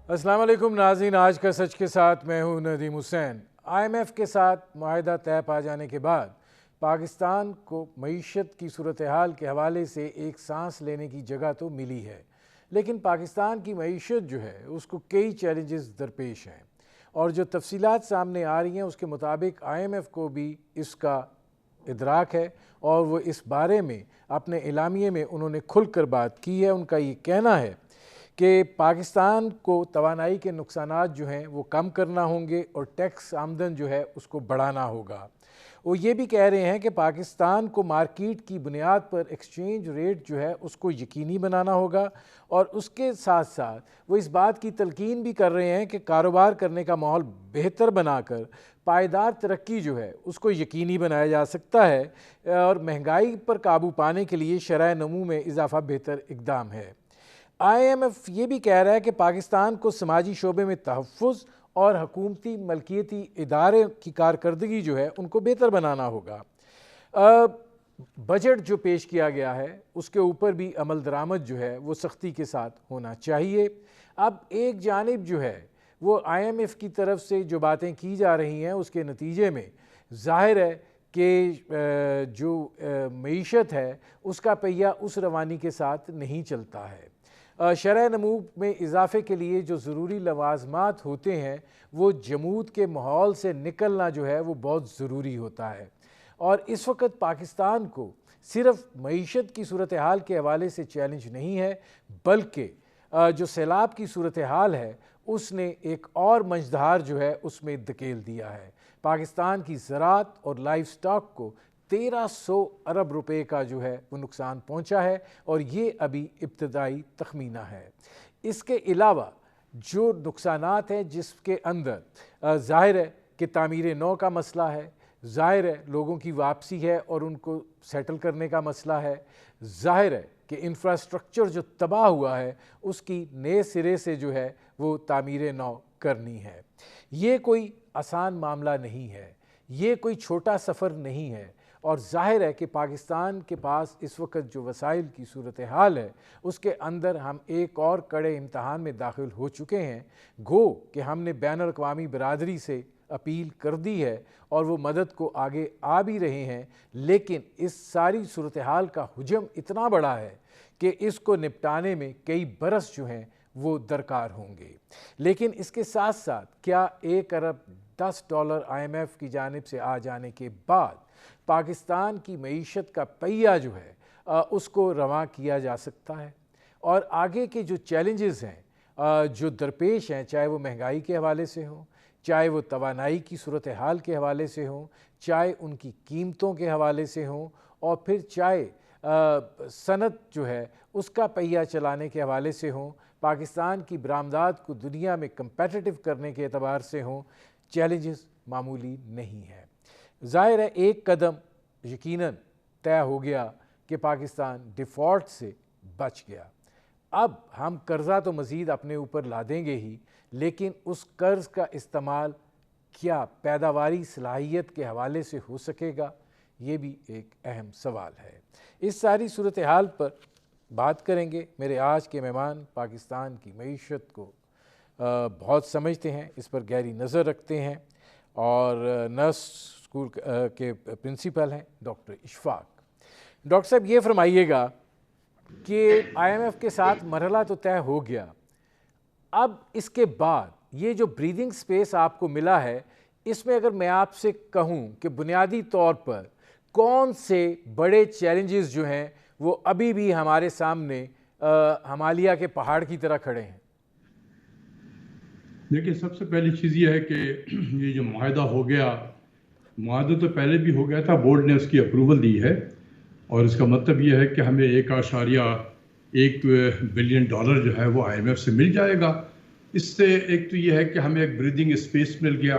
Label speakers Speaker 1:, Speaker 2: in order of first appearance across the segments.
Speaker 1: السلام علیکم ناظرین، آج کا سچ کے ساتھ میں ہوں ندیم حسین۔ IMF کے ساتھ معاہدہ طے پا جانے کے بعد پاکستان کو معیشت کی صورتحال کے حوالے سے ایک سانس لینے کی جگہ تو ملی ہے، لیکن پاکستان کی معیشت جو ہے اس کو کئی چیلنجز درپیش ہیں، اور جو تفصیلات سامنے آ رہی ہیں اس کے مطابق IMF کو بھی اس کا ادراک ہے، اور وہ اس بارے میں اپنے اعلامیے میں انہوں نے کھل کر بات کی ہے۔ ان کا یہ کہنا ہے کہ پاکستان کو توانائی کے نقصانات جو ہیں وہ کم کرنا ہوں گے اور ٹیکس آمدن جو ہے اس کو بڑھانا ہوگا۔ وہ یہ بھی کہہ رہے ہیں کہ پاکستان کو مارکیٹ کی بنیاد پر ایکسچینج ریٹ جو ہے اس کو یقینی بنانا ہوگا، اور اس کے ساتھ ساتھ وہ اس بات کی تلقین بھی کر رہے ہیں کہ کاروبار کرنے کا ماحول بہتر بنا کر پائیدار ترقی جو ہے اس کو یقینی بنایا جا سکتا ہے، اور مہنگائی پر قابو پانے کے لیے شرح نمو میں اضافہ بہتر اقدام ہے۔ IMF یہ بھی کہہ رہا ہے کہ پاکستان کو سماجی شعبے میں تحفظ اور حکومتی ملکیتی ادارے کی کارکردگی جو ہے ان کو بہتر بنانا ہوگا۔ بجٹ جو پیش کیا گیا ہے اس کے اوپر بھی عمل درآمد جو ہے وہ سختی کے ساتھ ہونا چاہیے۔ اب ایک جانب جو ہے وہ IMF کی طرف سے جو باتیں کی جا رہی ہیں اس کے نتیجے میں ظاہر ہے کہ جو معیشت ہے اس کا پہیہ اس روانی کے ساتھ نہیں چلتا ہے۔ شرح نمو میں اضافے کے لیے جو ضروری لوازمات ہوتے ہیں وہ جمود کے ماحول سے نکلنا جو ہے وہ بہت ضروری ہوتا ہے، اور اس وقت پاکستان کو صرف معیشت کی صورتحال کے حوالے سے چیلنج نہیں ہے، بلکہ جو سیلاب کی صورتحال ہے اس نے ایک اور منجدھار جو ہے اس میں دھکیل دیا ہے۔ پاکستان کی زراعت اور لائف سٹاک کو 1300 ارب روپے کا جو ہے وہ نقصان پہنچا ہے، اور یہ ابھی ابتدائی تخمینہ ہے۔ اس کے علاوہ جو نقصانات ہیں جس کے اندر ظاہر ہے کہ تعمیر نو کا مسئلہ ہے، ظاہر ہے لوگوں کی واپسی ہے اور ان کو سیٹل کرنے کا مسئلہ ہے، ظاہر ہے کہ انفراسٹرکچر جو تباہ ہوا ہے اس کی نئے سرے سے جو ہے وہ تعمیر نو کرنی ہے۔ یہ کوئی آسان معاملہ نہیں ہے، یہ کوئی چھوٹا سفر نہیں ہے، اور ظاہر ہے کہ پاکستان کے پاس اس وقت جو وسائل کی صورتحال ہے اس کے اندر ہم ایک اور کڑے امتحان میں داخل ہو چکے ہیں۔ گو کہ ہم نے بین الاقوامی برادری سے اپیل کر دی ہے اور وہ مدد کو آگے آ بھی رہے ہیں، لیکن اس ساری صورتحال کا حجم اتنا بڑا ہے کہ اس کو نپٹانے میں کئی برس جو ہیں وہ درکار ہوں گے۔ لیکن اس کے ساتھ ساتھ کیا $1 ارب 10 IMF کی جانب سے آ جانے کے بعد پاکستان کی معیشت کا پہیہ جو ہے اس کو رواں کیا جا سکتا ہے؟ اور آگے کے جو چیلنجز ہیں جو درپیش ہیں، چاہے وہ مہنگائی کے حوالے سے ہوں، چاہے وہ توانائی کی صورتحال کے حوالے سے ہوں، چاہے ان کی قیمتوں کے حوالے سے ہوں، اور پھر چاہے صنعت جو ہے اس کا پہیہ چلانے کے حوالے سے ہوں، پاکستان کی برآمدات کو دنیا میں کمپیٹیٹو کرنے کے اعتبار سے ہوں، چیلنجز معمولی نہیں ہے۔ ظاہر ہے ایک قدم یقیناً طے ہو گیا کہ پاکستان ڈیفالٹ سے بچ گیا۔ اب ہم قرضہ تو مزید اپنے اوپر لا دیں گے ہی، لیکن اس قرض کا استعمال کیا پیداواری صلاحیت کے حوالے سے ہو سکے گا؟ یہ بھی ایک اہم سوال ہے۔ اس ساری صورتحال پر بات کریں گے۔ میرے آج کے مہمان پاکستان کی معیشت کو بہت سمجھتے ہیں، اس پر گہری نظر رکھتے ہیں، اور نرس اسکول کے پرنسپل ہیں ڈاکٹر اشفاق۔ ڈاکٹر صاحب یہ فرمائیے گا کہ IMF کے ساتھ مرحلہ تو طے ہو گیا، اب اس کے بعد یہ جو بریدنگ سپیس آپ کو ملا ہے، اس میں اگر میں آپ سے کہوں کہ بنیادی طور پر کون سے بڑے چیلنجز جو ہیں وہ ابھی بھی ہمارے سامنے ہمالیہ کے پہاڑ کی طرح کھڑے ہیں؟
Speaker 2: دیکھیں، سب سے پہلی چیز یہ ہے کہ یہ جو معاہدہ ہو گیا، معاہدہ تو پہلے بھی ہو گیا تھا، بورڈ نے اس کی اپروول دی ہے، اور اس کا مطلب یہ ہے کہ ہمیں $1.1 بلین جو ہے وہ IMF سے مل جائے گا۔ اس سے ایک تو یہ ہے کہ ہمیں ایک بریدنگ اسپیس مل گیا،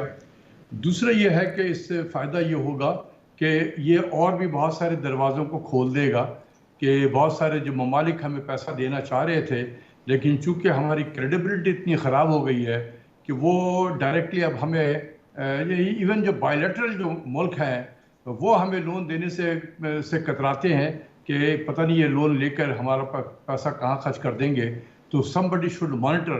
Speaker 2: دوسرا یہ ہے کہ اس سے فائدہ یہ ہوگا کہ یہ اور بھی بہت سارے دروازوں کو کھول دے گا، کہ بہت سارے جو ممالک ہمیں پیسہ دینا چاہ رہے تھے، لیکن چونکہ ہماری کریڈیبلٹی اتنی خراب ہو گئی ہے کہ وہ ڈائریکٹلی اب ہمیں ایون جو بائیلیٹرل جو ملک ہیں وہ ہمیں لون دینے سے کتراتے ہیں کہ پتہ نہیں یہ لون لے کر ہمارا پیسہ کہاں خرچ کر دیں گے۔ تو somebody should monitor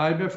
Speaker 2: IMF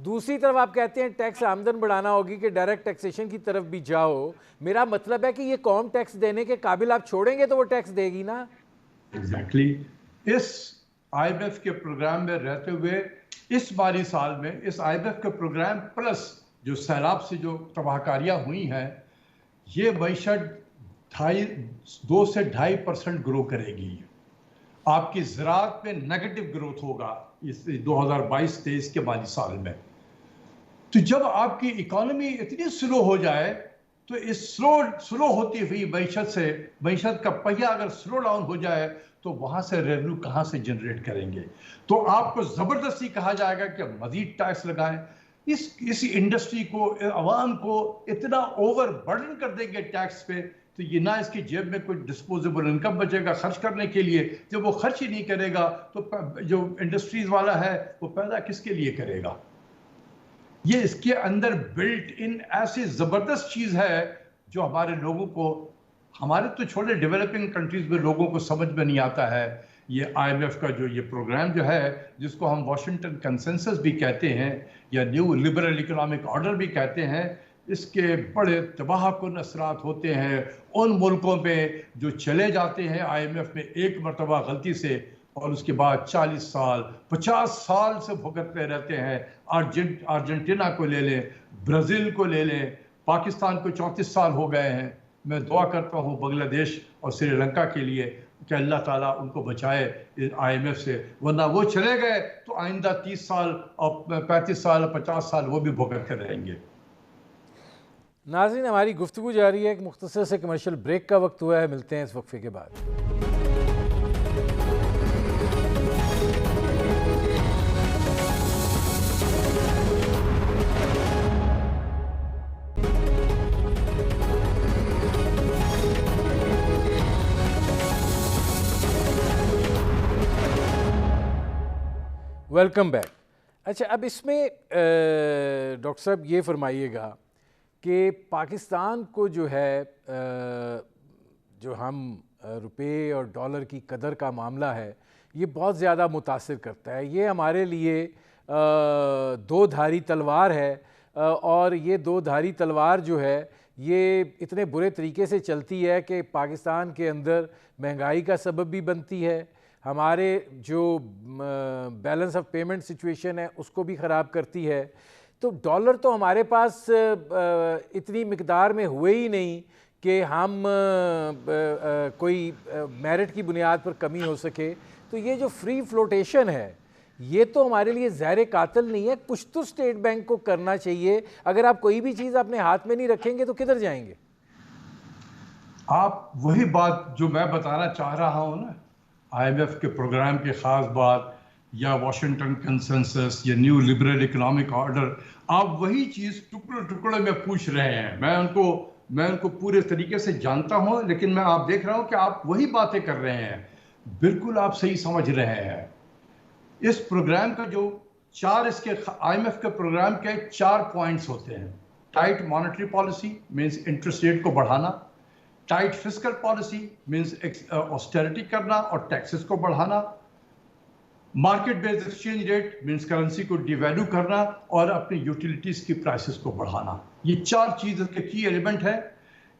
Speaker 1: دوسری طرف آپ کہتے ہیں ٹیکس آمدن بڑھانا ہوگی کہ ڈائریکٹ ٹیکسیشن کی طرف بھی جاؤ. میرا مطلب ہے کہ یہ قوم ٹیکس دینے کے قابل آپ چھوڑیں گے تو وہ ٹیکس دے گی نا.
Speaker 2: ایگزیکٹلی. اس آئی ایم ایف کے پروگرام میں رہتے ہوئے اس مالی سال میں اس آئی ایم ایف کے پروگرام پلس جو سیلاب سے جو تباہ کاریاں ہوئی ہیں یہ معیشت 2 سے 2.5% گرو کرے گی. آپ کی زراعت میں نیگیٹو گروتھ ہوگا اس 2022-23 کے مالی سال میں. تو جب آپ کی اکانومی اتنی سلو ہو جائے تو اس سلو ہوتی ہوئی معیشت کا پہیہ اگر سلو ڈاؤن ہو جائے تو وہاں سے ریونیو کہاں سے جنریٹ کریں گے. تو آپ کو زبردستی کہا جائے گا کہ مزید ٹیکس لگائیں. اس انڈسٹری کو عوام کو اتنا اوور برڈن کر دیں گے ٹیکس پہ تو یہ نہ اس کی جیب میں کوئی ڈسپوزیبل انکم بچے گا خرچ کرنے کے لیے. جب وہ خرچ ہی نہیں کرے گا تو جو انڈسٹریز والا ہے وہ پیدا کس کے لیے کرے گا. یہ اس کے اندر بلٹ ان ایسی زبردست چیز ہے جو ہمارے لوگوں کو ہمارے تو چھوٹے ڈیولپنگ کنٹریز میں لوگوں کو سمجھ میں نہیں آتا ہے. یہ آئی ایم ایف کا جو یہ پروگرام جو ہے جس کو ہم واشنگٹن کنسنسس بھی کہتے ہیں یا نیو لبرل اکنامک آرڈر بھی کہتے ہیں اس کے بڑے تباہ کن اثرات ہوتے ہیں ان ملکوں میں جو چلے جاتے ہیں آئی ایم ایف میں ایک مرتبہ غلطی سے اور اس کے بعد 40 سال 50 سال سے بھگتتے رہتے ہیں. ارجنٹینا کو لے لیں, برازیل کو لے لیں, پاکستان کو 34 سال ہو گئے ہیں. میں دعا کرتا ہوں بنگلہ دیش اور سری لنکا کے لیے کہ اللہ تعالیٰ ان کو بچائے آئی ایم ایف سے, ورنہ وہ چلے گئے تو آئندہ 30 سال اور 35 سال اور 50 سال وہ بھی بھگتتے رہیں گے.
Speaker 1: ناظرین ہماری گفتگو جاری ہے. ایک مختصر سے کمرشل بریک کا وقت ہوا ہے. ملتے ہیں اس وقفے کے بعد. Welcome back. اچھا اب اس میں ڈاکٹر صاحب یہ فرمائیے گا کہ پاکستان کو جو ہے جو ہم روپے اور ڈالر کی قدر کا معاملہ ہے یہ بہت زیادہ متاثر کرتا ہے. یہ ہمارے لیے دو دھاری تلوار ہے اور یہ دو دھاری تلوار جو ہے یہ اتنے برے طریقے سے چلتی ہے کہ پاکستان کے اندر مہنگائی کا سبب بھی بنتی ہے, ہمارے جو بیلنس آف پیمنٹ سچویشن ہے اس کو بھی خراب کرتی ہے. تو ڈالر تو ہمارے پاس اتنی مقدار میں ہوئے ہی نہیں کہ ہم کوئی میرٹ کی بنیاد پر کمی ہو سکے. تو یہ جو فری فلوٹیشن ہے یہ تو ہمارے لیے زہر قاتل نہیں ہے. کچھ تو اسٹیٹ بینک کو کرنا چاہیے. اگر آپ کوئی بھی چیز اپنے ہاتھ میں نہیں رکھیں گے تو کدھر جائیں گے؟
Speaker 2: آپ وہی بات جو میں بتانا چاہ رہا ہوں نا, آئی ایم ایف کے پروگرام کی خاص بات یا واشنگٹن کنسنسس یا نیو لبرل اکنامک آرڈر, آپ وہی چیز ٹکڑے میں پوچھ رہے ہیں. میں ان کو پورے طریقے سے جانتا ہوں, لیکن میں آپ دیکھ رہا ہوں کہ آپ وہی باتیں کر رہے ہیں. بالکل آپ صحیح سمجھ رہے ہیں. اس پروگرام کا جو اس کے آئی ایم ایف کے پروگرام کے 4 پوائنٹس ہوتے ہیں. Tight monetary policy means interest rate کو بڑھانا, ٹائٹ فسکل پالیسی مینس آسٹیرٹی کرنا اور ٹیکسز کو بڑھانا, مارکیٹ بیس ایکسچینج ریٹ مینس کرنسی کو ڈی ویلیو کرنا اور اپنی یوٹیلیٹیز کی پرائسز کو بڑھانا. یہ 4 چیز کے کی ایلیمنٹ ہے.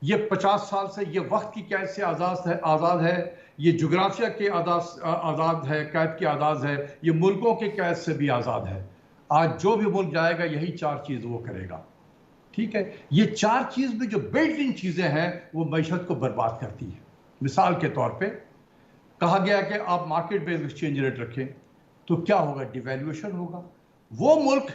Speaker 2: یہ 50 سال سے یہ وقت کی قید سے آزاد ہے, یہ جغرافیہ کے آزاد ہے, قید کے آزاد ہے, یہ ملکوں کے قید سے بھی آزاد ہے. آج جو بھی ملک جائے گا یہی 4 چیز وہ کرے گا. ٹھیک ہے, یہ 4 چیز میں جو بلٹ ان چیزیں ہیں وہ معیشت کو برباد کرتی ہے. مثال کے طور پہ کہا گیا کہ آپ مارکیٹ بیس ایکسچینج ریٹ رکھیں تو کیا ہوگا؟ ڈیویلیویشن ہوگا. وہ ملک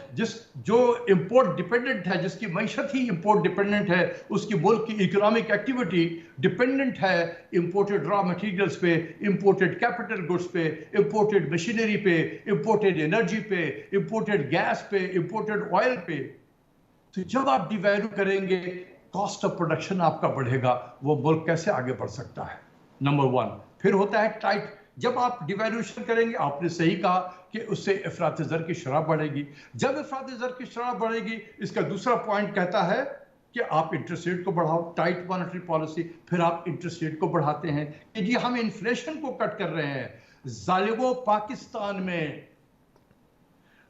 Speaker 2: جو امپورٹ ڈیپینڈنٹ ہے, جس کی معیشت ہی امپورٹ ڈیپینڈنٹ ہے, اس کی ملک کی اکنامک ایکٹیویٹی ڈیپینڈنٹ ہے امپورٹڈ را مٹیریلز پہ, امپورٹڈ کیپٹل گڈس پہ, امپورٹڈ مشینری پہ, امپورٹڈ انرجی پہ, امپورٹڈ گیس پہ, امپورٹڈ آئل پہ. تو جب آپ ڈی ویلیو کریں گے کاسٹ آف پروڈکشن آپ کا بڑھے گا, وہ ملک کیسے آگے بڑھ سکتا ہے؟ نمبر 1. پھر ہوتا ہے ٹائٹ. جب آپ ڈی ویلیویشن کریں گے, آپ نے صحیح کہا کہ اس سے افراط زر کی شرح بڑھے گی. جب افراط زر کی شرح بڑھے گی, اس کا دوسرا پوائنٹ کہتا ہے کہ آپ انٹرسٹ ریٹ کو بڑھاؤ, ٹائٹ مانیٹری پالیسی. پھر آپ انٹرسٹ ریٹ کو بڑھاتے ہیں کہ جی ہم انفلیشن کو کٹ کر رہے ہیں. ظالموں, پاکستان میں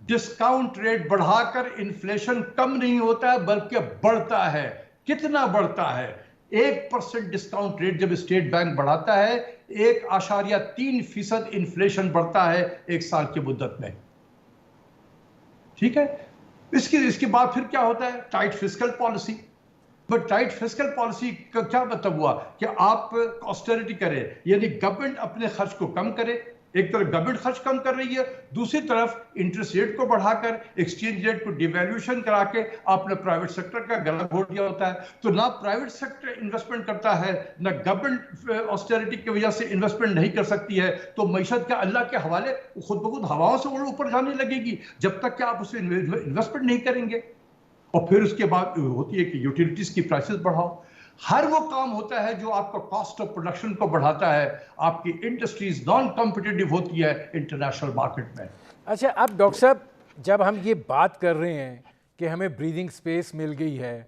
Speaker 2: ڈسکاؤنٹ ریٹ بڑھا کر انفلیشن کم نہیں ہوتا ہے بلکہ بڑھتا ہے. کتنا بڑھتا ہے؟ 1% ڈسکاؤنٹ ریٹ جب اسٹیٹ بینک بڑھاتا ہے 1.3% انفلیشن بڑھتا ہے 1 سال کی مدت میں. ٹھیک ہے. اس کے بعد پھر کیا ہوتا ہے؟ Tight fiscal policy. But tight fiscal policy کا کیا مطلب ہوا کہ آپ آسٹیرٹی کریں، یعنی گورنمنٹ اپنے خرچ کو کم کرے. ایک طرف گورنمنٹ خرچ کم کر رہی ہے، دوسری طرف انٹرسٹ ریٹ کو بڑھا کر ایکسچینج ریٹ کو ڈیویلیوشن کرا کے آپ نے پرائیویٹ سیکٹر کا گلا گھونٹ دیا ہوتا ہے. تو نہ پرائیویٹ سیکٹر انویسٹمنٹ کرتا ہے، نہ گورنمنٹ آسٹیرٹی کی وجہ سے انویسٹمنٹ نہیں کر سکتی ہے. تو معیشت کا اللہ کے حوالے خود بخود ہواؤں سے اوپر جانے لگے گی جب تک کہ آپ اسے انویسٹمنٹ نہیں کریں گے. اور پھر اس کے بعد ہوتی ہے کہ یوٹیلیٹیز کی پرائسز بڑھاؤ. ہر وہ کام ہوتا ہے جو آپ کا کاسٹ آف پروڈکشن کو بڑھاتا ہے. آپ کی انڈسٹریز نان کمپٹیٹو ہوتی ہے انٹرنیشنل مارکیٹ میں.
Speaker 1: اچھا، اب ڈاکٹر صاحب جب ہم یہ بات کر رہے ہیں کہ ہمیں بریدنگ سپیس مل گئی ہے،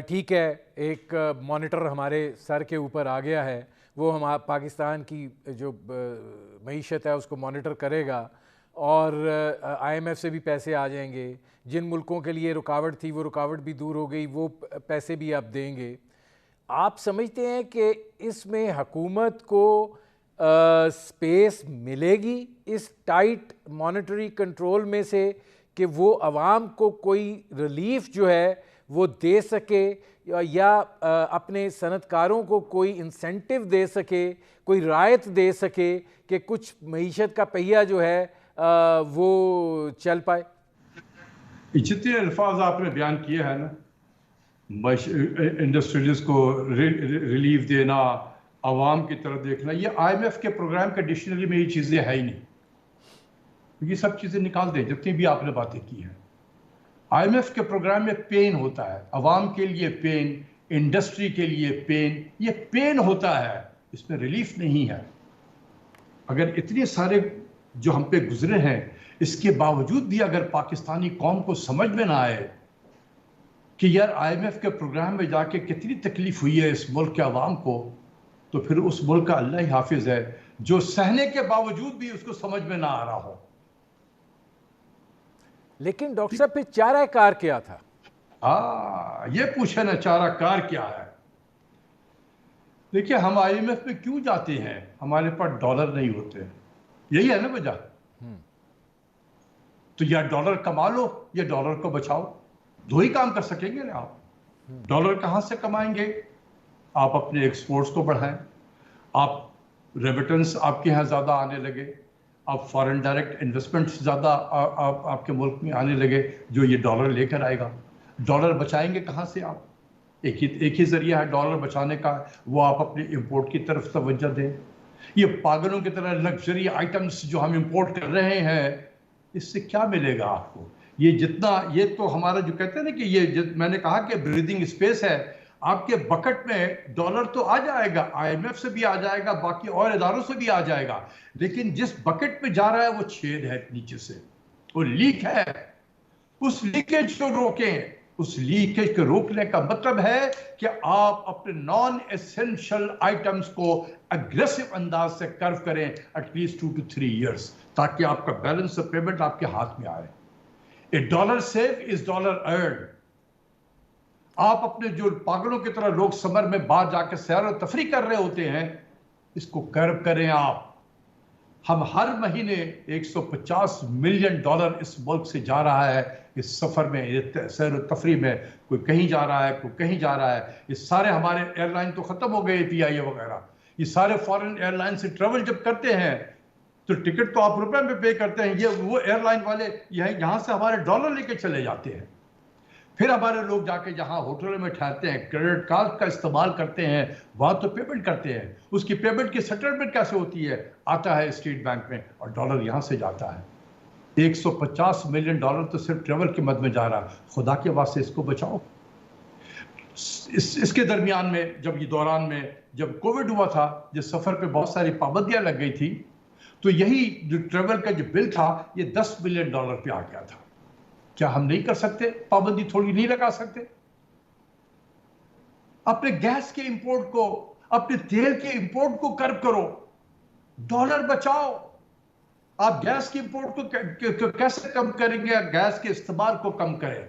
Speaker 1: ٹھیک ہے، ایک مانیٹر ہمارے سر کے اوپر آ گیا ہے، وہ ہم پاکستان کی جو معیشت ہے اس کو مانیٹر کرے گا، اور آئی ایم ایف سے بھی پیسے آ جائیں گے. جن ملکوں کے لیے رکاوٹ تھی وہ رکاوٹ بھی دور ہو گئی، وہ پیسے بھی آپ دیں گے. آپ سمجھتے ہیں کہ اس میں حکومت کو سپیس ملے گی اس ٹائٹ مانیٹری کنٹرول میں سے کہ وہ عوام کو کوئی ریلیف جو ہے وہ دے سکے، یا اپنے صنعت کاروں کو کوئی انسینٹیو دے سکے، کوئی رعایت دے سکے کہ کچھ معیشت کا پہیہ جو ہے وہ چل پائے؟
Speaker 2: جتنے الفاظ آپ نے بیان کیے ہیں نا، انڈسٹریز کو ریلیف دینا، عوام کی طرف دیکھنا، یہ آئی ایم ایف کے پروگرام کے ڈکشنری میں یہ چیزیں ہے ہی نہیں. یہ سب چیزیں نکال دیں جتنی بھی آپ نے باتیں کی ہیں. آئی ایم ایف کے پروگرام میں پین ہوتا ہے، عوام کے لیے پین، انڈسٹری کے لیے پین. یہ پین ہوتا ہے، اس میں ریلیف نہیں ہے. اگر اتنے سارے جو ہم پہ گزرے ہیں اس کے باوجود بھی اگر پاکستانی قوم کو سمجھ میں نہ آئے کہ یار آئی ایم ایف کے پروگرام میں جا کے کتنی تکلیف ہوئی ہے اس ملک کے عوام کو، تو پھر اس ملک کا اللہ ہی حافظ ہے جو سہنے کے باوجود بھی اس کو سمجھ میں نہ آ رہا ہو.
Speaker 1: لیکن ڈاکٹر صاحب پھر چارہ کار کیا تھا؟
Speaker 2: یہ پوچھے نا چارہ کار کیا ہے. دیکھیے ہم آئی ایم ایف میں کیوں جاتے ہیں؟ ہمارے پاس ڈالر نہیں ہوتے، یہی ہے نا وجہ. تو یا ڈالر کما لو یا ڈالر کو بچاؤ، دو ہی کام کر سکیں گے نا آپ. ڈالر کہاں سے کمائیں گے؟ آپ اپنے ایکسپورٹس کو بڑھائیں، آپ ریمیٹنس آپ کے یہاں زیادہ آنے لگے، آپ فارن ڈائریکٹ انویسٹمنٹ زیادہ آپ کے ملک میں آنے لگے جو یہ ڈالر لے کر آئے گا. ڈالر بچائیں گے کہاں سے آپ؟ ایک ہی ذریعہ ہے ڈالر بچانے کا، وہ آپ اپنے امپورٹ کی طرف توجہ دیں. یہ پاگلوں کی طرح لگژری آئٹمس جو ہم امپورٹ کر رہے ہیں، اس سے کیا ملے گا آپ کو؟ یہ جتنا، یہ تو ہمارا جو کہتے ہیں نا کہ یہ میں نے کہا کہ بریدنگ اسپیس ہے، آپ کے بکٹ میں ڈالر تو آ جائے گا، آئی ایم ایف سے بھی آ جائے گا، باقی اور اداروں سے بھی آ جائے گا، لیکن جس بکٹ میں جا رہا ہے وہ چھید ہے نیچے سے، وہ لیک ہے. اس لیکیج کو روکیں. اس لیکیج کو روکنے کا مطلب ہے کہ آپ اپنے نان ایسنشل آئٹمز کو اگریسو انداز سے کرو کریں ایٹ لیسٹ 2 to 3 years، تاکہ آپ کا بیلنس آف پیمنٹ آپ کے ہاتھ میں آئے. A dollar saved is dollar earned. آپ اپنے جو پاگلوں کی طرح لوگ سمر میں باہر جا کے سیر و تفریح کر رہے ہوتے ہیں، اس کو کرو کریں آپ. ہم ہر مہینے $150 ملین اس ملک سے جا رہا ہے اس سفر میں، سیر و تفریح میں. کوئی کہیں جا رہا ہے، کوئی کہیں جا رہا ہے. یہ سارے ہمارے ایئر لائن تو ختم ہو گئے، پی آئی اے وغیرہ. یہ سارے فارن ایئر لائن سے ٹریول جب کرتے ہیں تو ٹکٹ تو آپ روپے میں پے کرتے ہیں، یہ وہ ایئر لائن والے یہاں سے ہمارے ڈالر لے کے چلے جاتے ہیں. پھر ہمارے لوگ جا کے جہاں ہوٹلوں میں ٹھہرتے ہیں کریڈٹ کارڈ کا استعمال کرتے ہیں، وہاں تو پیمنٹ کرتے ہیں. اس کی پیمنٹ کی سیٹلمنٹ کیسے ہوتی ہے؟ آتا ہے اسٹیٹ بینک میں اور ڈالر یہاں سے جاتا ہے. $150 ملین تو صرف ٹریول کی مد میں جا رہا. خدا کے واسطے اس کو بچاؤ. اس کے درمیان میں جب یہ دوران میں جب کووڈ ہوا تھا، جس سفر پہ بہت ساری پابندیاں لگ گئی تھی، تو یہی جو ٹریول کا جو بل تھا یہ $10 ملین پہ آ گیا تھا. کیا ہم نہیں کر سکتے؟ پابندی تھوڑی نہیں لگا سکتے؟ اپنے گیس کے امپورٹ کو، اپنے تیل کے امپورٹ کو کرب کرو، ڈالر بچاؤ. آپ گیس کی امپورٹ کو کیسے کم کریں گے؟ گیس کے استعمال کو کم کریں.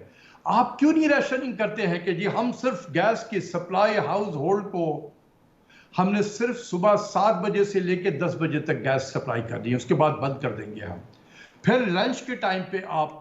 Speaker 2: آپ کیوں نہیں ریشننگ کرتے ہیں کہ جی ہم صرف گیس کی سپلائی ہاؤس ہولڈ کو ہم نے صرف صبح 7 بجے سے لے کے 10 بجے تک گیس سپلائی کر دی ہے، اس کے بعد بند کر دیں گے ہم. پھر لنچ کے ٹائم پہ آپ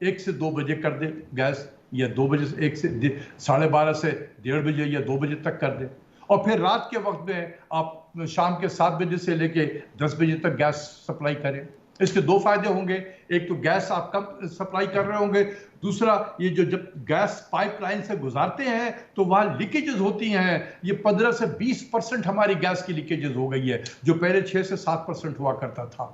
Speaker 2: 1 سے 2 بجے کر دیں گیس، یا 2 بجے سے 1 سے 12:30 سے 1:30 بجے یا 2 بجے تک کر دیں. اور پھر رات کے وقت میں آپ شام کے 7 بجے سے لے کے 10 بجے تک گیس سپلائی کریں. اس کے 2 فائدے ہوں گے. ایک تو گیس آپ کم سپلائی کر رہے ہوں گے، دوسرا یہ جو جب گیس پائپ لائن سے گزارتے ہیں تو وہاں لیکیجز ہوتی ہیں. یہ 15 سے 20% ہماری گیس کی لیکیجز ہو گئی ہے، جو پہلے 6 سے 7% ہوا کرتا تھا.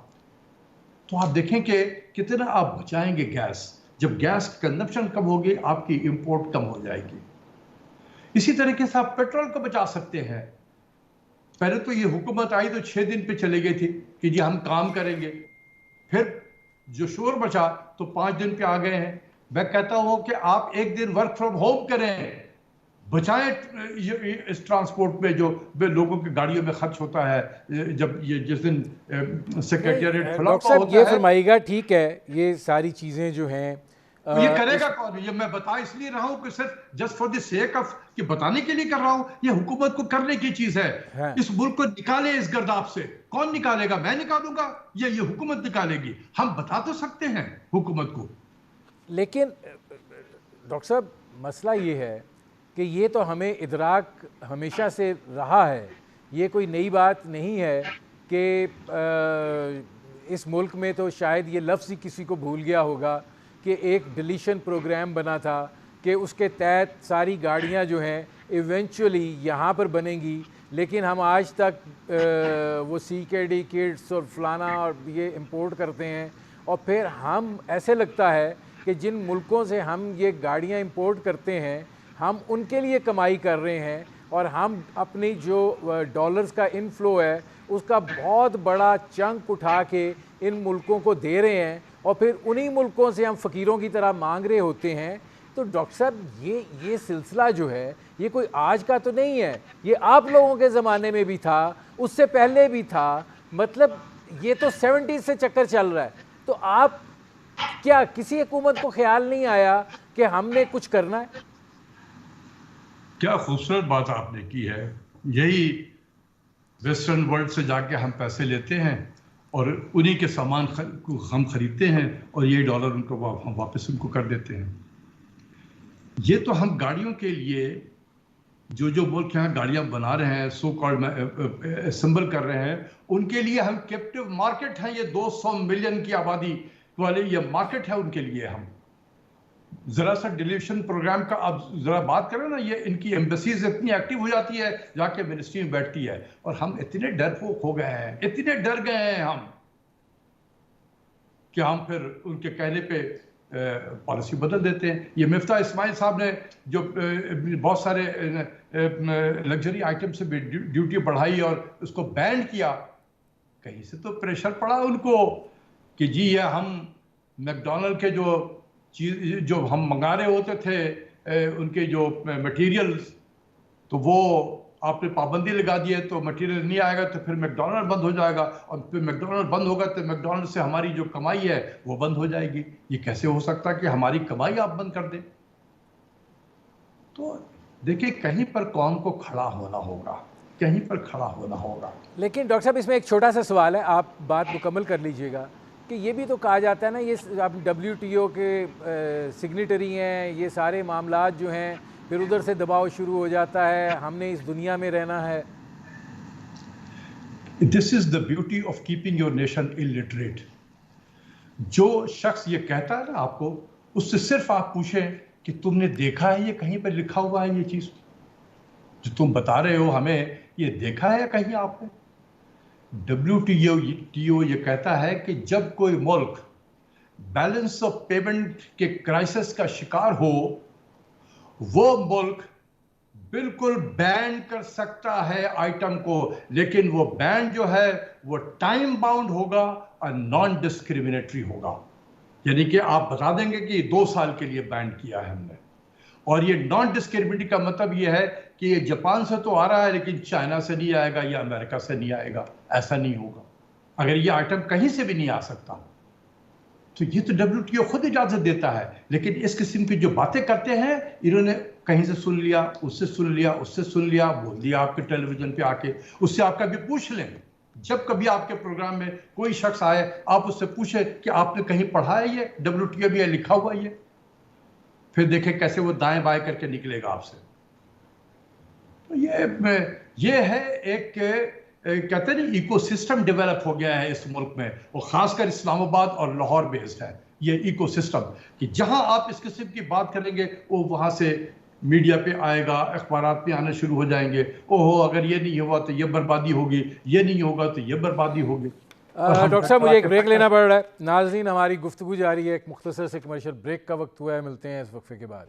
Speaker 2: تو آپ دیکھیں کہ کتنا آپ بچائیں گے گیس. جب گیس کنزمپشن کم ہوگی آپ کی امپورٹ کم ہو جائے گی. اسی طریقے سے آپ پیٹرول کو بچا سکتے ہیں. پہلے تو یہ حکومت آئی تو 6 دن پہ چلے گئی تھی کہ جی ہم کام کریں گے، پھر جو شور بچا تو 5 دن پہ آ گئے ہیں. میں کہتا ہوں کہ آپ 1 دن ورک فرام ہوم کریں، بچائیں اس ٹرانسپورٹ میں جو لوگوں کی گاڑیوں میں خرچ ہوتا ہے. جب یہ جس دن سیکریٹریٹ کھلا
Speaker 1: ڈاکٹر
Speaker 2: ہوا
Speaker 1: صاحب یہ
Speaker 2: ہوتا ہے
Speaker 1: فرمائیے گا، ٹھیک ہے یہ ساری چیزیں جو ہیں
Speaker 2: تو یہ کرے گا کون؟ یہ میں بتا اس لیے رہا ہوں کہ صرف just for the sake of کہ بتانے کے لیے کر رہا ہوں. یہ حکومت کو کرنے کی چیز ہے. اس ملک کو نکالے اس گرداب سے. کون نکالے گا؟ میں نکالوں گا یا یہ حکومت نکالے گی؟ ہم بتا تو سکتے ہیں حکومت کو.
Speaker 1: لیکن ڈاکٹر صاحب مسئلہ یہ ہے کہ یہ تو ہمیں ادراک ہمیشہ سے رہا ہے، یہ کوئی نئی بات نہیں ہے کہ اس ملک میں تو شاید یہ لفظ ہی کسی کو بھول گیا ہوگا کہ ایک ڈلیشن پروگرام بنا تھا کہ اس کے تحت ساری گاڑیاں جو ہیں ایونچولی یہاں پر بنیں گی، لیکن ہم آج تک وہ CKD کٹس اور فلانا اور یہ امپورٹ کرتے ہیں. اور پھر ہم ایسے لگتا ہے کہ جن ملکوں سے ہم یہ گاڑیاں امپورٹ کرتے ہیں ہم ان کے لیے کمائی کر رہے ہیں، اور ہم اپنی جو ڈالرز کا انفلو ہے اس کا بہت بڑا چنک اٹھا کے ان ملکوں کو دے رہے ہیں، اور پھر انہی ملکوں سے ہم فقیروں کی طرح مانگ رہے ہوتے ہیں. تو ڈاکٹر صاحب یہ سلسلہ جو ہے یہ کوئی آج کا تو نہیں ہے، یہ آپ لوگوں کے زمانے میں بھی تھا، اس سے پہلے بھی تھا. مطلب یہ تو 70s سے چکر چل رہا ہے. تو آپ کیا کسی حکومت کو خیال نہیں آیا کہ ہم نے کچھ کرنا ہے؟
Speaker 2: کیا خوبصورت بات آپ نے کی ہے. یہی ویسٹرن ورلڈ سے جا کے ہم پیسے لیتے ہیں اور انہی کے سامان ہم خریدتے ہیں اور یہ ڈالر ان کو ہم واپس ان کو کر دیتے ہیں. یہ تو ہم گاڑیوں کے لیے جو ملک یہاں گاڑیاں بنا رہے ہیں، سو کالڈ اسمبل کر رہے ہیں، ان کے لیے ہم کیپٹیو مارکیٹ ہیں. یہ 200 ملین کی آبادی والے یہ مارکیٹ ہے ان کے لیے. ہم ذرا سا ڈیلیوشن پروگرام کا آپ ذرا بات کریں نا، یہ ان کی ایمبیسیز اتنی ایکٹیو ہو جاتی ہے، جا کے منسٹری میں بیٹھتی ہے، اور ہم اتنے ڈرپوک ہو گئے ہیں، اتنے ڈر گئے ہیں ہم کہ ہم پھر ان کے کہنے پہ پالیسی بدل دیتے ہیں. یہ مفتاح اسماعیل صاحب نے جو بہت سارے لگژری آئٹم سے بھی ڈیوٹی بڑھائی اور اس کو بین کیا، کہیں سے تو پریشر پڑا ان کو کہ جی یہ ہم میکڈونلڈ کے جو ہم منگا رہے ہوتے تھے ان کے جو مٹیریلز، تو وہ آپ نے پابندی لگا دی ہے تو مٹیریل نہیں آئے گا تو پھر میکڈونلڈ بند ہو جائے گا، اور پھر میکڈونلڈ بند ہوگا تو میکڈونلڈ سے ہماری جو کمائی ہے وہ بند ہو جائے گی. یہ کیسے ہو سکتا ہے کہ ہماری کمائی آپ بند کر دیں؟ تو دیکھیں کہیں پر قوم کو کھڑا ہونا ہوگا، کہیں پر کھڑا ہونا ہوگا.
Speaker 1: لیکن ڈاکٹر صاحب اس میں ایک چھوٹا سا سوال ہے، آپ بات مکمل کر لیجئے گا، کہ یہ بھی تو کہا جاتا ہے نا یہ آپ WTO کے سگنیٹری ہیں، یہ سارے معاملات جو ہیں پھر ادھر سے دباؤ شروع ہو جاتا ہے، ہم نے اس دنیا میں رہنا ہے.
Speaker 2: This is the beauty of keeping your nation illiterate. جو شخص یہ کہتا ہے نا آپ کو، اس سے صرف آپ پوچھیں کہ تم نے دیکھا ہے یہ کہیں پر لکھا ہوا ہے؟ یہ چیز جو تم بتا رہے ہو ہمیں، یہ دیکھا ہے کہیں آپ نے؟ WTO یہ کہتا ہے کہ جب کوئی ملک بیلنس آف پیمنٹ کے کرائسس کا شکار ہو، وہ ملک بالکل بین کر سکتا ہے آئٹم کو، لیکن وہ بین جو ہے وہ ٹائم باؤنڈ ہوگا اور نان ڈسکریمنیٹری ہوگا. یعنی کہ آپ بتا دیں گے کہ 2 سال کے لیے بین کیا ہے ہم نے. اور یہ نان ڈسکریمنیٹری کا مطلب یہ ہے کہ یہ جاپان سے تو آ رہا ہے لیکن چائنا سے نہیں آئے گا یا امریکہ سے نہیں آئے گا، ایسا نہیں ہوگا. اگر یہ آئٹم کہیں سے بھی نہیں آ سکتا تو یہ تو WTO خود اجازت دیتا ہے. لیکن اس قسم کی جو باتیں کرتے ہیں انہوں نے کہیں سے سن لیا, اس سے سن لیا, اس سے سن لیا, بول دیا آپ کے ٹیلی ویژن پہ آ کے. اس سے آپ کبھی پوچھ لیں, جب کبھی آپ کے پروگرام میں کوئی شخص آئے آپ اس سے پوچھیں کہ آپ نے کہیں پڑھا ہے یہ WTO بھی لکھا ہوا یہ, پھر دیکھیں کیسے وہ دائیں بائیں کر کے نکلے گا آپ سے. یہ ہے ایک کہتے ہیں ایکو سسٹم ڈیولپ ہو گیا ہے اس ملک میں, اور خاص کر اسلام آباد اور لاہور بیسڈ ہے یہ ایکو سسٹم, کہ جہاں آپ اس قسم کی بات کریں گے وہ وہاں سے میڈیا پہ آئے گا, اخبارات پہ آنے شروع ہو جائیں گے, اوہو اگر یہ نہیں ہوا تو یہ بربادی ہوگی, یہ نہیں ہوگا تو یہ بربادی ہوگی.
Speaker 1: ڈاکٹر صاحب مجھے ایک بریک لینا پڑ رہا ہے. ناظرین ہماری گفتگو جاری ہے, ایک مختصر سے کمرشل بریک کا وقت ہوا ہے, ملتے ہیں اس وقفے کے بعد.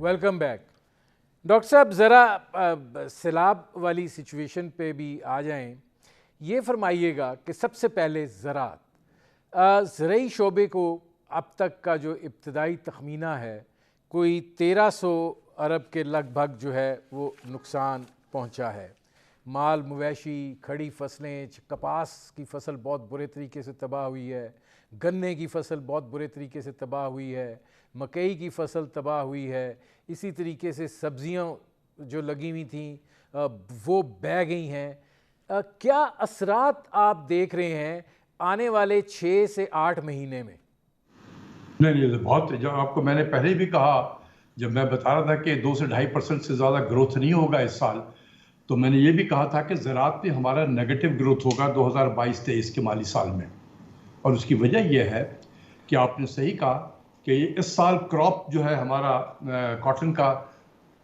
Speaker 1: Welcome back. ڈاکٹر صاحب ذرا سیلاب والی سچویشن پہ بھی آ جائیں. یہ فرمائیے گا کہ سب سے پہلے زرعی شعبے کو اب تک کا جو ابتدائی تخمینہ ہے کوئی 1300 ارب کے لگ بھگ جو ہے وہ نقصان پہنچا ہے. مال مویشی, کھڑی فصلیں, کپاس کی فصل بہت برے طریقے سے تباہ ہوئی ہے, گنے کی فصل بہت برے طریقے سے تباہ ہوئی ہے, مکئی کی فصل تباہ ہوئی ہے, اسی طریقے سے سبزیاں جو لگی ہوئی تھیں وہ بہہ گئی ہیں. کیا اثرات آپ دیکھ رہے ہیں آنے والے 6 سے 8 مہینے میں؟
Speaker 2: نہیں بہت, جو آپ کو میں نے پہلے بھی کہا جب میں بتا رہا تھا کہ 2 سے 2.5% سے زیادہ گروتھ نہیں ہوگا اس سال, تو میں نے یہ بھی کہا تھا کہ زراعت میں ہمارا نیگیٹو گروتھ ہوگا 2022-23 کے مالی سال میں. اور اس کی وجہ یہ ہے کہ آپ نے صحیح کہا کہ اس سال کراپ جو ہے ہمارا کاٹن کا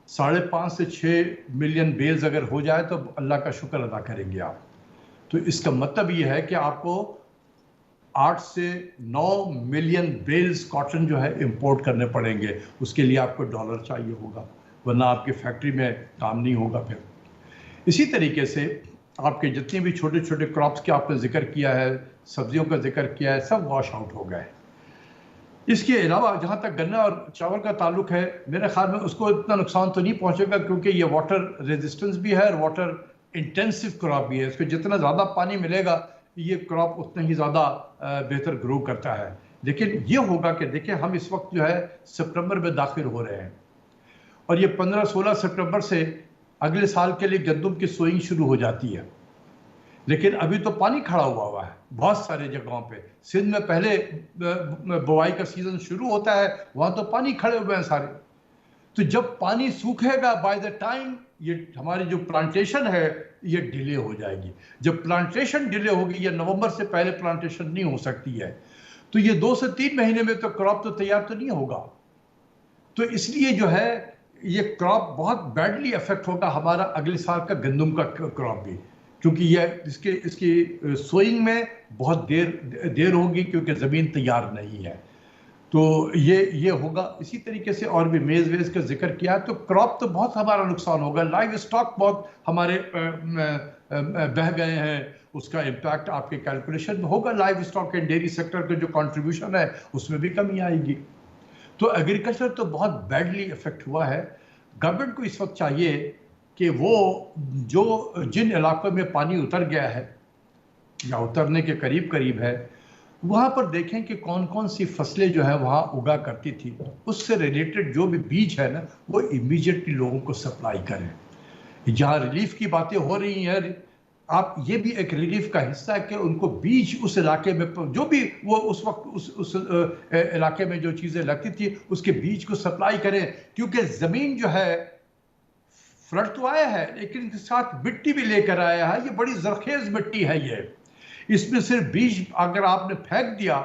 Speaker 2: 5.5 سے 6 ملین بیلز اگر ہو جائے تو اللہ کا شکر ادا کریں گے آپ. تو اس کا مطلب یہ ہے کہ آپ کو 8 سے 9 ملین بیلز کاٹن جو ہے امپورٹ کرنے پڑیں گے. اس کے لیے آپ کو ڈالر چاہیے ہوگا, ورنہ آپ کی فیکٹری میں کام نہیں ہوگا. پھر اسی طریقے سے آپ کے جتنے بھی چھوٹے چھوٹے کراپس کے آپ نے ذکر کیا ہے, سبزیوں کا ذکر کیا ہے, سب واش آؤٹ ہو گئے. اس کے علاوہ جہاں تک گنا اور چاول کا تعلق ہے, میرے خیال میں اس کو اتنا نقصان تو نہیں پہنچے گا, کیونکہ یہ واٹر ریزسٹنس بھی ہے اور واٹر انٹینسو کراپ بھی ہے. اس کو جتنا زیادہ پانی ملے گا یہ کراپ اتنا ہی زیادہ بہتر گرو کرتا ہے. لیکن یہ ہوگا کہ دیکھیں ہم اس وقت جو ہے سپٹمبر میں داخل ہو رہے ہیں, اور یہ 15-16 سپٹمبر سے اگلے سال کے لیے گندم کی سوئنگ شروع ہو جاتی ہے. لیکن ابھی تو پانی کھڑا ہوا ہے بہت سارے جگہوں پہ. سندھ میں پہلے بوائی کا سیزن شروع ہوتا ہے, وہاں تو پانی کھڑے ہوئے ہیں سارے. تو جب پانی سوکھے گا بائی دا ٹائم یہ ہماری جو پلانٹیشن ہے یہ ڈیلے ہو جائے گی. جب پلانٹیشن ڈیلے ہوگی, یہ نومبر سے پہلے پلانٹیشن نہیں ہو سکتی ہے, تو یہ 2 سے 3 مہینے میں تو کراپ تو تیار تو نہیں ہوگا. تو اس لیے جو ہے یہ کراپ بہت بیڈلی افیکٹ ہوگا ہمارا اگلے سال کا گندم کا کراپ بھی, کیونکہ یہ اس کی سوئنگ میں بہت دیر ہوگی کیونکہ زمین تیار نہیں ہے. تو یہ ہوگا. اسی طریقے سے اور بھی میز ویز کا ذکر کیا, تو کراپ تو بہت ہمارا نقصان ہوگا. لائیو اسٹاک بہت ہمارے بہہ گئے ہیں, اس کا امپیکٹ آپ کے کیلکولیشن میں ہوگا. Live stock and dairy sector کا جو کنٹریبیوشن ہے اس میں بھی کمی آئے گی. تو ایگریکلچر تو بہت بیڈلی افیکٹ ہوا ہے. گورنمنٹ کو اس وقت چاہیے کہ وہ جن علاقوں میں پانی اتر گیا ہے یا اترنے کے قریب ہے, وہاں پر دیکھیں کہ کون کون سی فصلیں جو ہے وہاں اگا کرتی تھی, اس سے ریلیٹڈ جو بھی بیج ہے نا وہ امیڈیٹلی لوگوں کو سپلائی کریں. جہاں ریلیف کی باتیں ہو رہی ہیں, آپ یہ بھی ایک ریلیف کا حصہ ہے کہ ان کو بیج اس علاقے میں جو بھی وہ اس وقت اس علاقے میں جو چیزیں لگتی تھی اس کے بیج کو سپلائی کریں. کیونکہ زمین جو ہے فلڈ تو آیا ہے لیکن کے ساتھ مٹی بھی لے کر آیا ہے. یہ بڑی زرخیز مٹی ہے یہ. اس میں صرف بیج اگر آپ نے پھینک دیا,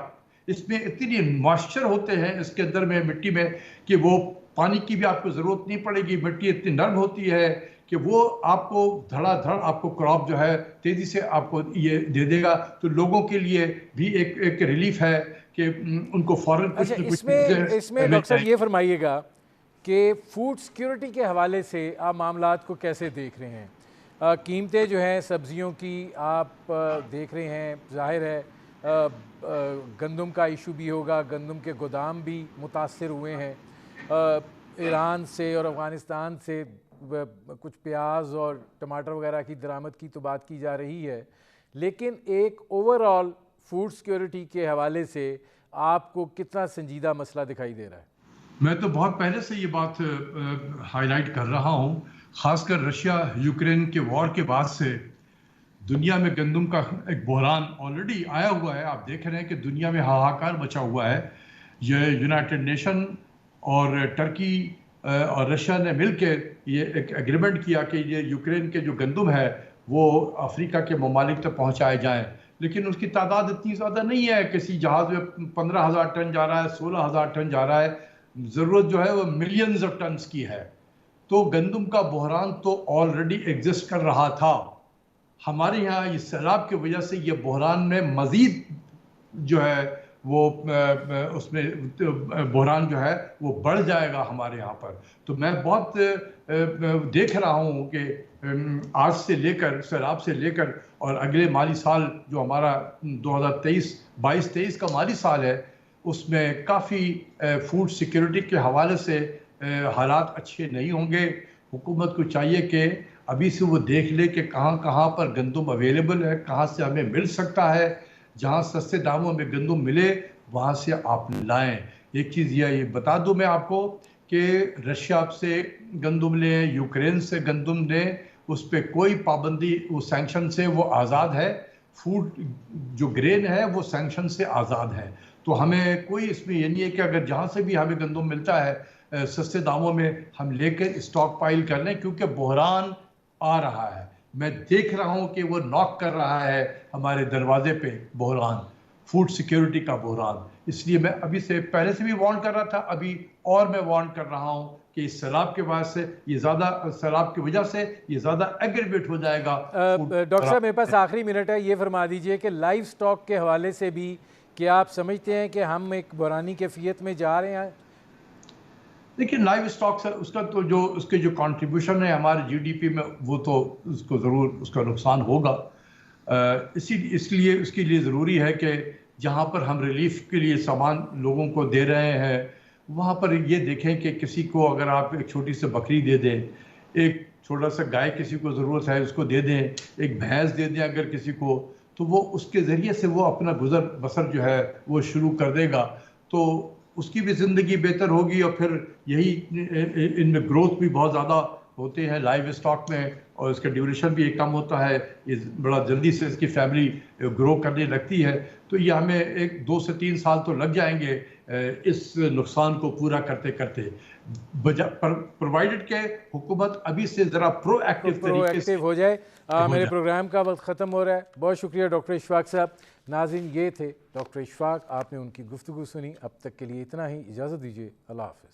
Speaker 2: اس میں اتنی موئسچر ہوتے ہیں اس کے اندر میں مٹی میں کہ وہ پانی کی بھی آپ کو ضرورت نہیں پڑے گی. مٹی اتنی نرم ہوتی ہے کہ وہ آپ کو دھڑا دھڑ آپ کو کراپ جو ہے تیزی سے آپ کو یہ دے دے گا. تو لوگوں کے لیے بھی ایک ریلیف ہے کہ ان کو فوراً.
Speaker 1: اس میں ڈاکٹر صاحب یہ فرمائیے گا کہ فوڈ سیکیورٹی کے حوالے سے آپ معاملات کو کیسے دیکھ رہے ہیں؟ قیمتیں جو ہیں سبزیوں کی آپ دیکھ رہے ہیں، ظاہر ہے گندم کا ایشو بھی ہوگا، گندم کے گودام بھی متاثر ہوئے ہیں، ایران سے اور افغانستان سے کچھ پیاز اور ٹماٹر وغیرہ کی درآمد کی تو بات کی جا رہی ہے، لیکن ایک اوور آل فوڈ سیکیورٹی کے حوالے سے آپ کو کتنا سنجیدہ مسئلہ دکھائی دے رہا ہے؟
Speaker 2: میں تو بہت پہلے سے یہ بات ہائی لائٹ کر رہا ہوں، خاص کر رشیا یوکرین کے وار کے بعد سے دنیا میں گندم کا ایک بحران آلریڈی آیا ہوا ہے. آپ دیکھ رہے ہیں کہ دنیا میں ہاہاکار مچا ہوا ہے. یہ یونائٹڈ نیشن اور ٹرکی اور رشیا نے مل کے یہ ایک ایگریمنٹ کیا کہ یہ یوکرین کے جو گندم ہے وہ افریقہ کے ممالک تک پہنچائے جائیں، لیکن اس کی تعداد اتنی زیادہ نہیں ہے. کسی جہاز میں 15,000 ٹن جا رہا ہے، 16,000 ٹن جا رہا ہے، ضرورت جو ہے وہ ملینز آف ٹنز کی ہے. تو گندم کا بحران تو آلریڈی ایگزسٹ کر رہا تھا. ہمارے یہاں اس سیلاب کی وجہ سے یہ بحران میں مزید جو ہے وہ اس میں بحران جو ہے وہ بڑھ جائے گا ہمارے یہاں پر. تو میں بہت دیکھ رہا ہوں کہ آج سے لے کر سیلاب سے لے کر اور اگلے مالی سال جو ہمارا 2022-23 کا مالی سال ہے اس میں کافی فوڈ سیکیورٹی کے حوالے سے حالات اچھے نہیں ہوں گے. حکومت کو چاہیے کہ ابھی سے وہ دیکھ لے کہ کہاں کہاں پر گندم اویلیبل ہے، کہاں سے ہمیں مل سکتا ہے. جہاں سستے داموں میں گندم ملے وہاں سے آپ لائیں. ایک چیز یہ بتا دوں میں آپ کو کہ رشیا سے گندم لیں، یوکرین سے گندم لیں، اس پہ کوئی پابندی، وہ سینکشن سے وہ آزاد ہے. فوڈ جو گرین ہے وہ سینکشن سے آزاد ہے. تو ہمیں کوئی اس میں یہ نہیں ہے کہ اگر جہاں سے بھی ہمیں گندم ملتا ہے سستے داموں میں ہم لے کے اسٹاک پائل کر لیں، کیونکہ بحران آ رہا ہے. میں دیکھ رہا ہوں کہ وہ ناک کر رہا ہے ہمارے دروازے پہ بحران، فوڈ سیکیورٹی کا بحران. اس لیے میں ابھی سے پہلے سے بھی وارن کر رہا تھا، ابھی اور میں وارن کر رہا ہوں کہ اس سیلاب کے بعد سے یہ زیادہ سیلاب کی وجہ سے یہ زیادہ ایگریویٹ ہو جائے گا.
Speaker 1: ڈاکٹر صاحب میرے پاس آخری منٹ ہے، یہ فرما دیجئے کہ لائف سٹاک کے حوالے سے بھی کیا آپ سمجھتے ہیں کہ ہم ایک بحرانی کیفیت میں جا رہے ہیں؟
Speaker 2: لیکن لائف اسٹاک سے اس کا تو جو اس کے جو کنٹریبیوشن ہے ہمارے جی ڈی پی میں وہ تو اس کو ضرور اس کا نقصان ہوگا. اس کے لیے ضروری ہے کہ جہاں پر ہم ریلیف کے لیے سامان لوگوں کو دے رہے ہیں وہاں پر یہ دیکھیں کہ کسی کو اگر آپ ایک چھوٹی سی بکری دے دیں، ایک چھوٹا سا گائے کسی کو ضرورت ہے اس کو دے دیں، ایک بھینس دے دیں اگر کسی کو، تو وہ اس کے ذریعے سے وہ اپنا گزر بسر جو ہے وہ شروع کر دے گا. تو اس کی بھی زندگی بہتر ہوگی. اور پھر یہی ان میں گروتھ بھی بہت زیادہ ہوتے ہیں لائف اسٹاک میں، اور اس کا ڈیوریشن بھی کم ہوتا ہے، یہ بڑا جلدی سے اس کی فیملی گرو کرنے لگتی ہے. تو یہ ہمیں 2 سے 3 سال تو لگ جائیں گے اس نقصان کو پورا کرتے کرتے، پرووائڈڈ کہ حکومت ابھی سے ذرا پرو ایکٹیو
Speaker 1: ہو جائے. میرے پروگرام کا وقت ختم ہو رہا ہے. بہت شکریہ ڈاکٹر اشفاق صاحب. ناظرین یہ تھے ڈاکٹر اشفاق، آپ نے ان کی گفتگو سنی. اب تک کے لیے اتنا ہی، اجازت دیجیے. اللہ حافظ.